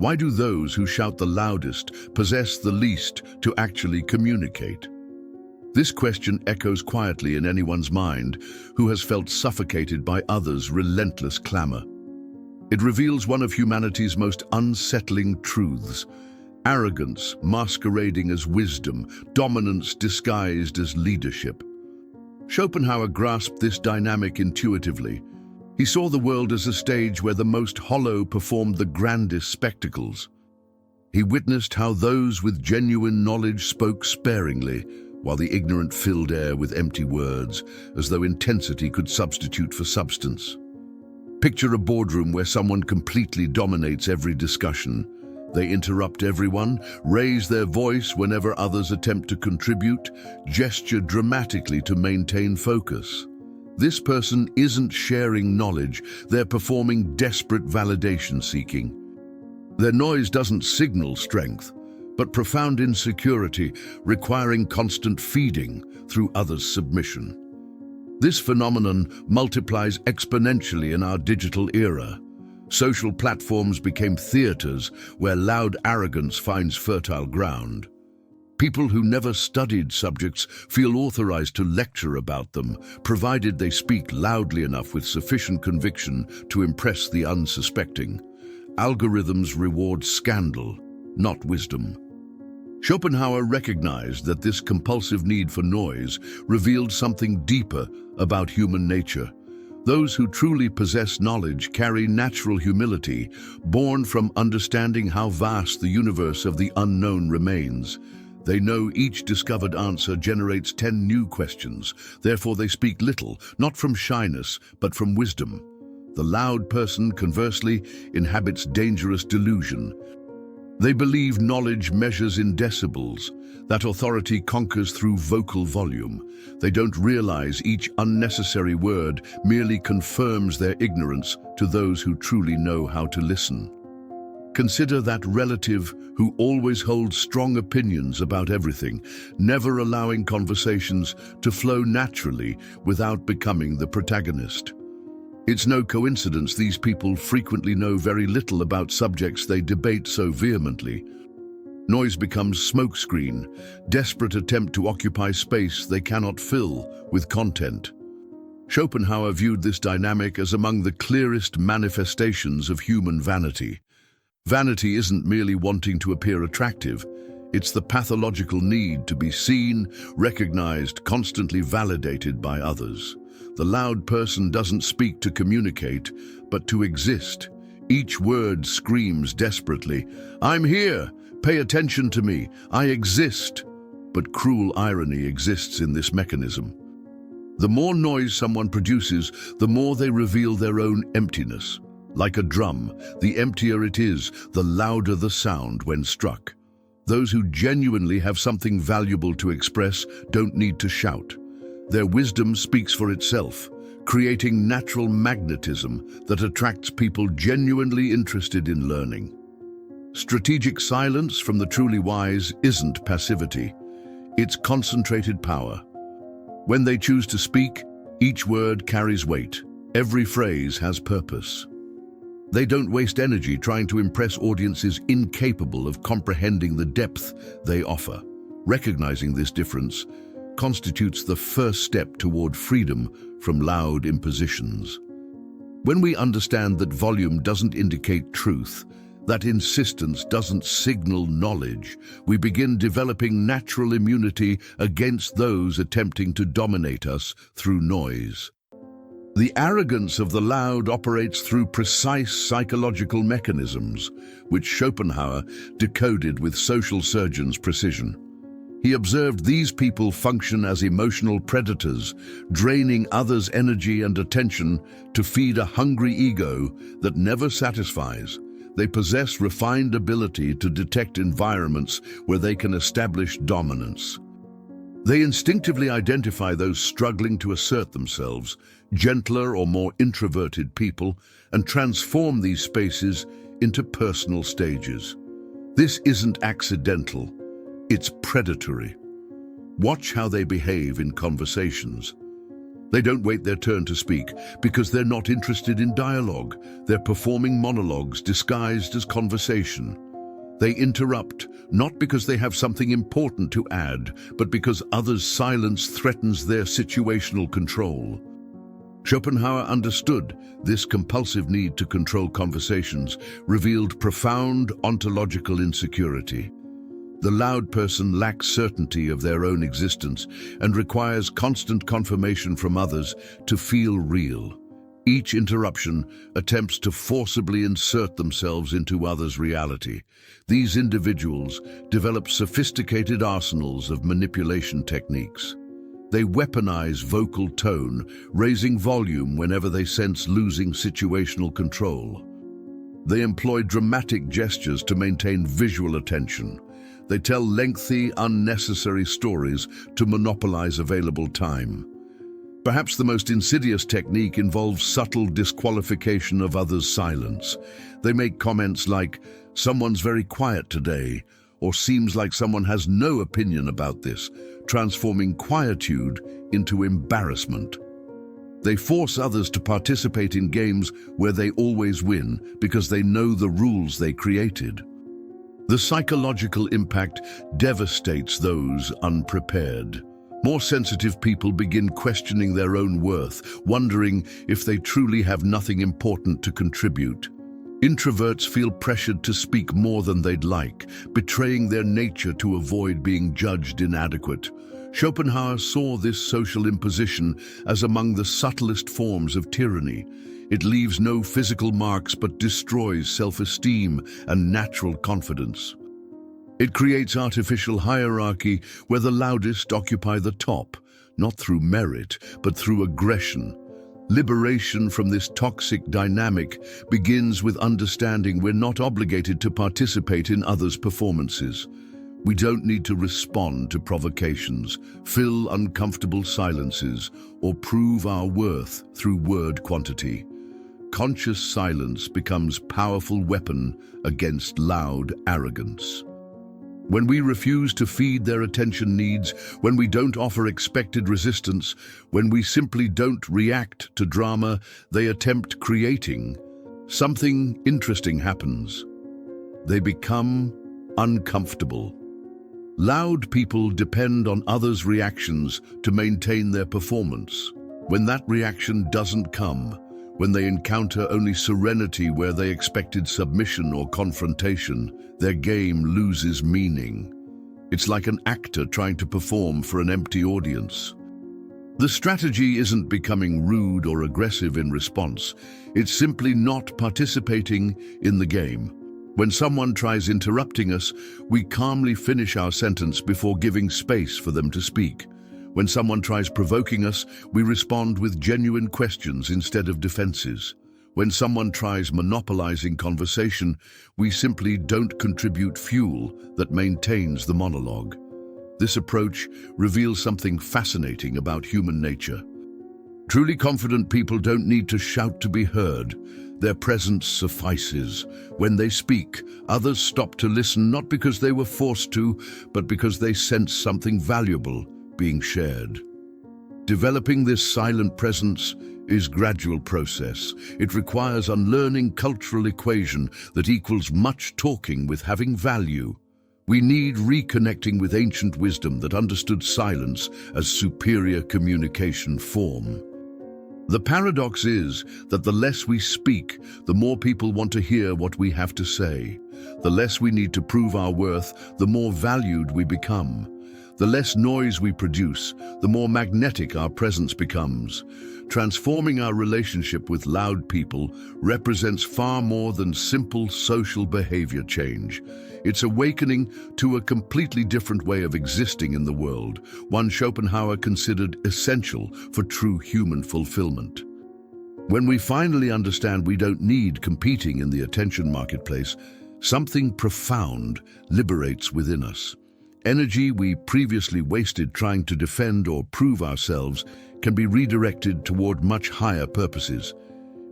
Why do those who shout the loudest possess the least to actually communicate? This question echoes quietly in anyone's mind who has felt suffocated by others' relentless clamor. It reveals one of humanity's most unsettling truths: arrogance masquerading as wisdom, dominance disguised as leadership. Schopenhauer grasped this dynamic intuitively. He saw the world as a stage where the most hollow performed the grandest spectacles. He witnessed how those with genuine knowledge spoke sparingly, while the ignorant filled air with empty words, as though intensity could substitute for substance. Picture a boardroom where someone completely dominates every discussion. They interrupt everyone, raise their voice whenever others attempt to contribute, gesture dramatically to maintain focus. This person isn't sharing knowledge, they're performing desperate validation seeking. Their noise doesn't signal strength, but profound insecurity, requiring constant feeding through others' submission. This phenomenon multiplies exponentially in our digital era. Social platforms became theaters where loud arrogance finds fertile ground. People who never studied subjects feel authorized to lecture about them, provided they speak loudly enough with sufficient conviction to impress the unsuspecting. Algorithms reward scandal, not wisdom. Schopenhauer recognized that this compulsive need for noise revealed something deeper about human nature. Those who truly possess knowledge carry natural humility, born from understanding how vast the universe of the unknown remains. They know each discovered answer generates 10 new questions, therefore they speak little, not from shyness, but from wisdom. The loud person, conversely, inhabits dangerous delusion. They believe knowledge measures in decibels, that authority conquers through vocal volume. They don't realize each unnecessary word merely confirms their ignorance to those who truly know how to listen. Consider that relative who always holds strong opinions about everything, never allowing conversations to flow naturally without becoming the protagonist. It's no coincidence these people frequently know very little about subjects they debate so vehemently. Noise becomes smokescreen, desperate attempt to occupy space they cannot fill with content. Schopenhauer viewed this dynamic as among the clearest manifestations of human vanity. Vanity isn't merely wanting to appear attractive, it's the pathological need to be seen, recognized, constantly validated by others. The loud person doesn't speak to communicate, but to exist. Each word screams desperately, "I'm here! Pay attention to me! I exist!" But cruel irony exists in this mechanism. The more noise someone produces, the more they reveal their own emptiness. Like a drum, the emptier it is, the louder the sound when struck. Those who genuinely have something valuable to express don't need to shout. Their wisdom speaks for itself, creating natural magnetism that attracts people genuinely interested in learning. Strategic silence from the truly wise isn't passivity, it's concentrated power. When they choose to speak, each word carries weight, every phrase has purpose. They don't waste energy trying to impress audiences incapable of comprehending the depth they offer. Recognizing this difference constitutes the first step toward freedom from loud impositions. When we understand that volume doesn't indicate truth, that insistence doesn't signal knowledge, we begin developing natural immunity against those attempting to dominate us through noise. The arrogance of the loud operates through precise psychological mechanisms, which Schopenhauer decoded with social surgeon's precision. He observed these people function as emotional predators, draining others' energy and attention to feed a hungry ego that never satisfies. They possess refined ability to detect environments where they can establish dominance. They instinctively identify those struggling to assert themselves, gentler or more introverted people, and transform these spaces into personal stages. This isn't accidental, it's predatory. Watch how they behave in conversations. They don't wait their turn to speak because they're not interested in dialogue. They're performing monologues disguised as conversation. They interrupt, not because they have something important to add, but because others' silence threatens their situational control. Schopenhauer understood this compulsive need to control conversations revealed profound ontological insecurity. The loud person lacks certainty of their own existence and requires constant confirmation from others to feel real. Each interruption attempts to forcibly insert themselves into others' reality. These individuals develop sophisticated arsenals of manipulation techniques. They weaponize vocal tone, raising volume whenever they sense losing situational control. They employ dramatic gestures to maintain visual attention. They tell lengthy, unnecessary stories to monopolize available time. Perhaps the most insidious technique involves subtle disqualification of others' silence. They make comments like, "Someone's very quiet today," or "seems like someone has no opinion about this," transforming quietude into embarrassment. They force others to participate in games where they always win because they know the rules they created. The psychological impact devastates those unprepared. More sensitive people begin questioning their own worth, wondering if they truly have nothing important to contribute. Introverts feel pressured to speak more than they'd like, betraying their nature to avoid being judged inadequate. Schopenhauer saw this social imposition as among the subtlest forms of tyranny. It leaves no physical marks but destroys self-esteem and natural confidence. It creates artificial hierarchy where the loudest occupy the top, not through merit, but through aggression. Liberation from this toxic dynamic begins with understanding we're not obligated to participate in others' performances. We don't need to respond to provocations, fill uncomfortable silences, or prove our worth through word quantity. Conscious silence becomes a powerful weapon against loud arrogance. When we refuse to feed their attention needs, when we don't offer expected resistance, when we simply don't react to drama they attempt creating, something interesting happens. They become uncomfortable. Loud people depend on others' reactions to maintain their performance. When that reaction doesn't come, when they encounter only serenity where they expected submission or confrontation, their game loses meaning. It's like an actor trying to perform for an empty audience. The strategy isn't becoming rude or aggressive in response. It's simply not participating in the game. When someone tries interrupting us, we calmly finish our sentence before giving space for them to speak. When someone tries provoking us, we respond with genuine questions instead of defenses. When someone tries monopolizing conversation, we simply don't contribute fuel that maintains the monologue. This approach reveals something fascinating about human nature. Truly confident people don't need to shout to be heard. Their presence suffices. When they speak, others stop to listen not because they were forced to, but because they sense something valuable being shared. Developing this silent presence is a gradual process. It requires unlearning cultural equation that equals much talking with having value. We need reconnecting with ancient wisdom that understood silence as superior communication form. The paradox is that the less we speak, the more people want to hear what we have to say. The less we need to prove our worth, the more valued we become. The less noise we produce, the more magnetic our presence becomes. Transforming our relationship with loud people represents far more than simple social behavior change. It's awakening to a completely different way of existing in the world, one Schopenhauer considered essential for true human fulfillment. When we finally understand we don't need competing in the attention marketplace, something profound liberates within us. Energy we previously wasted trying to defend or prove ourselves can be redirected toward much higher purposes.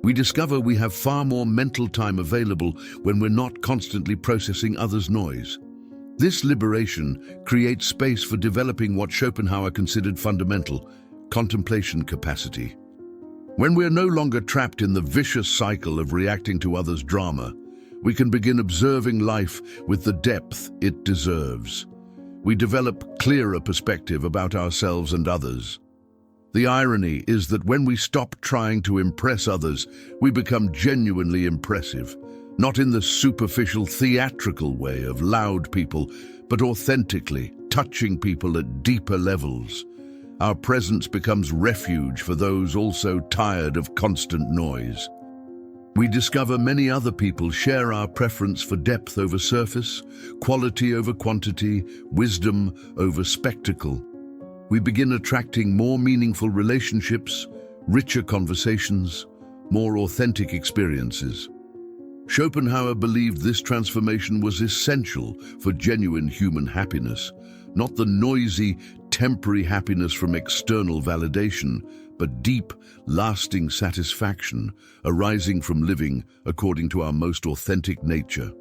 We discover we have far more mental time available when we're not constantly processing others' noise. This liberation creates space for developing what Schopenhauer considered fundamental: contemplation capacity. When we're no longer trapped in the vicious cycle of reacting to others' drama, we can begin observing life with the depth it deserves. We develop clearer perspective about ourselves and others. The irony is that when we stop trying to impress others, we become genuinely impressive, not in the superficial theatrical way of loud people, but authentically touching people at deeper levels. Our presence becomes refuge for those also tired of constant noise. We discover many other people share our preference for depth over surface, quality over quantity, wisdom over spectacle. We begin attracting more meaningful relationships, richer conversations, more authentic experiences. Schopenhauer believed this transformation was essential for genuine human happiness, not the noisy, temporary happiness from external validation, but deep, lasting satisfaction arising from living according to our most authentic nature.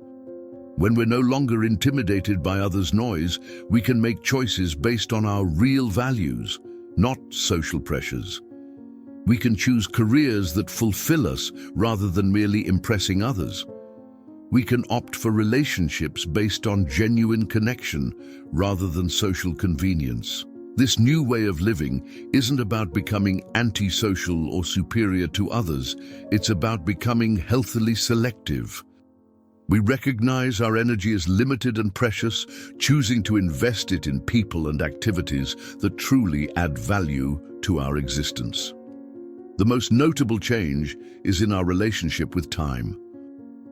When we're no longer intimidated by others' noise, we can make choices based on our real values, not social pressures. We can choose careers that fulfill us rather than merely impressing others. We can opt for relationships based on genuine connection rather than social convenience. This new way of living isn't about becoming antisocial or superior to others. It's about becoming healthily selective. We recognize our energy is limited and precious, choosing to invest it in people and activities that truly add value to our existence. The most notable change is in our relationship with time.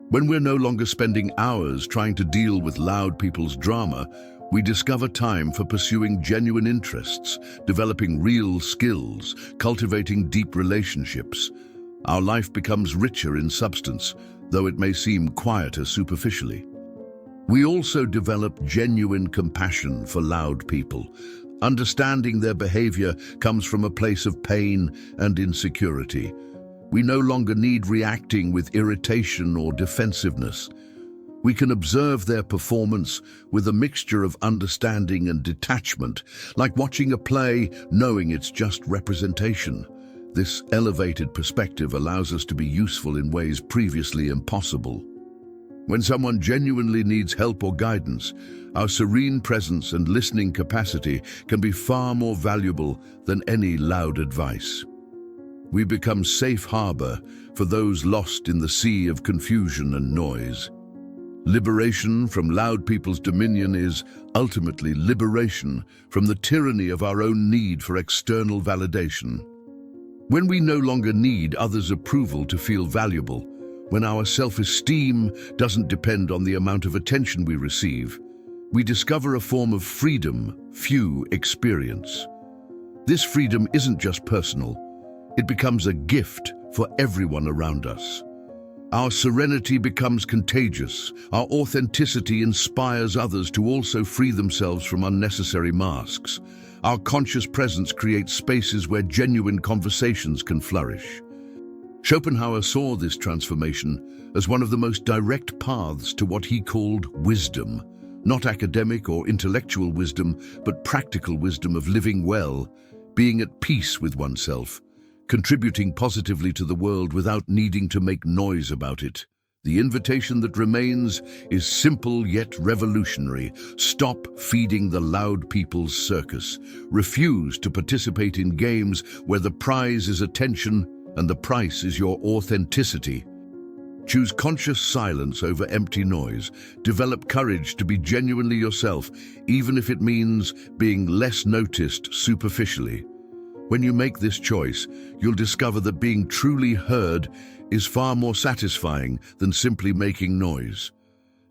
When we're no longer spending hours trying to deal with loud people's drama, we discover time for pursuing genuine interests, developing real skills, cultivating deep relationships. Our life becomes richer in substance, though it may seem quieter superficially. We also develop genuine compassion for loud people. Understanding their behavior comes from a place of pain and insecurity. We no longer need reacting with irritation or defensiveness. We can observe their performance with a mixture of understanding and detachment, like watching a play knowing it's just representation. This elevated perspective allows us to be useful in ways previously impossible. When someone genuinely needs help or guidance, our serene presence and listening capacity can be far more valuable than any loud advice. We become safe harbor for those lost in the sea of confusion and noise. Liberation from loud people's dominion is ultimately liberation from the tyranny of our own need for external validation. When we no longer need others' approval to feel valuable, when our self-esteem doesn't depend on the amount of attention we receive, we discover a form of freedom few experience. This freedom isn't just personal, it becomes a gift for everyone around us. Our serenity becomes contagious. Our authenticity inspires others to also free themselves from unnecessary masks. Our conscious presence creates spaces where genuine conversations can flourish. Schopenhauer saw this transformation as one of the most direct paths to what he called wisdom, not academic or intellectual wisdom, but practical wisdom of living well, being at peace with oneself, contributing positively to the world without needing to make noise about it. The invitation that remains is simple yet revolutionary. Stop feeding the loud people's circus. Refuse to participate in games where the prize is attention and the price is your authenticity. Choose conscious silence over empty noise. Develop courage to be genuinely yourself, even if it means being less noticed superficially. When you make this choice, you'll discover that being truly heard is far more satisfying than simply making noise,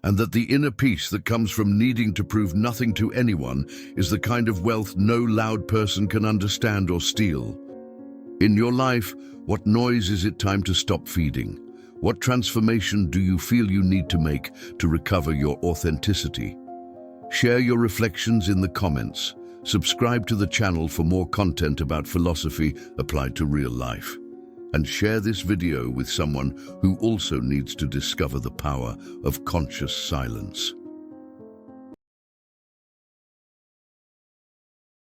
and that the inner peace that comes from needing to prove nothing to anyone is the kind of wealth no loud person can understand or steal. In your life, what noise is it time to stop feeding? What transformation do you feel you need to make to recover your authenticity? Share your reflections in the comments. Subscribe to the channel for more content about philosophy applied to real life. And share this video with someone who also needs to discover the power of conscious silence.